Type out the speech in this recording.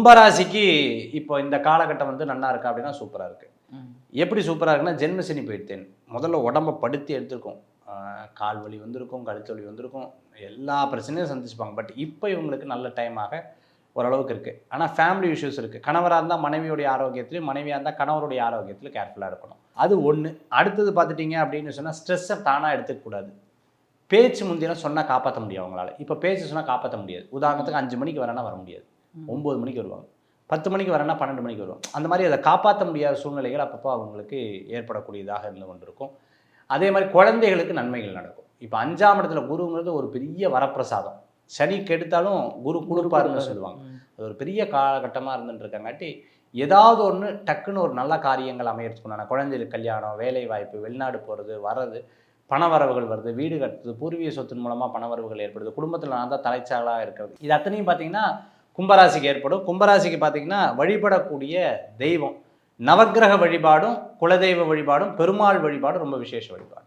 கும்பராசிக்கு இப்போ இந்த காலகட்டம் வந்து நல்லா இருக்கா அப்படின்னா சூப்பராக இருக்குது. எப்படி சூப்பராக இருக்குன்னா ஜென்மசனி போயிட்டேன். முதல்ல உடம்பை படுத்தி எடுத்துருக்கோம். கால் வலி வந்திருக்கும், கழுத்து வலி வந்திருக்கும், எல்லா பிரச்சனையும் சந்திச்சுப்பாங்க. பட் இப்போ இவங்களுக்கு நல்ல டைமாக ஓரளவுக்கு இருக்குது. ஆனால் ஃபேமிலி இஷ்யூஸ் இருக்குது. கணவராக இருந்தால் மனைவியோடைய ஆரோக்கியத்துலையும், மனைவியாக இருந்தால் கணவருடைய ஆரோக்கியத்தில் கேர்ஃபுல்லாக இருக்கணும். அது ஒன்று. அடுத்தது பார்த்துட்டிங்க அப்படின்னு சொன்னால் ஸ்ட்ரெஸ்ஸை தானாக எடுத்துக்கக்கூடாது. பேச்சு முந்தியெல்லாம் சொன்னால் காப்பாற்ற முடியும் அவங்களால. இப்போ பேச்சு சொன்னால் காப்பாற்ற முடியாது. உதாரணத்துக்கு 5 மணிக்கு வரேன்னா வர முடியாது, 9 மணிக்கு வருவாங்க. 10 மணிக்கு வரேன்னா 12 மணிக்கு வருவாங்க. அந்த மாதிரி அதை காப்பாற்ற முடியாத சூழ்நிலைகள் அப்பப்போ அவங்களுக்கு ஏற்படக்கூடியதாக இருந்து கொண்டிருக்கும். அதே மாதிரி குழந்தைகளுக்கு நன்மைகள் நடக்கும். இப்போ 5ஆம் இடத்துல குருங்கிறது ஒரு பெரிய வரப்பிரசாதம். சனி கெடுத்தாலும் குரு கொடுப்பாருன்னு சொல்லுவாங்க. அது ஒரு பெரிய காலகட்டமாக இருந்துட்டுருக்கங்காட்டி ஏதாவது ஒன்று டக்குன்னு ஒரு நல்ல காரியங்கள் அமையறதுக்குண்டான குழந்தைகளுக்கு கல்யாணம், வேலை வாய்ப்பு, வெளிநாடு போகிறது, வர்றது, பணவரவுகள் வருது, வீடு கட்டுறது, பூர்வீக சொத்தின் மூலமாக பணவரவுகள் ஏற்படுது, குடும்பத்தில் நான் தான் தலைச்சாலாக இருக்கிறது. இது அத்தனையும் பார்த்தீங்கன்னா கும்பராசிக்கு ஏற்படும். கும்பராசிக்கு பார்த்தீங்கன்னா வழிபடக்கூடிய தெய்வம் நவக்கிரக வழிபாடும், குலதெய்வ வழிபாடும், பெருமாள் வழிபாடும் ரொம்ப விசேஷ வழிபாடு.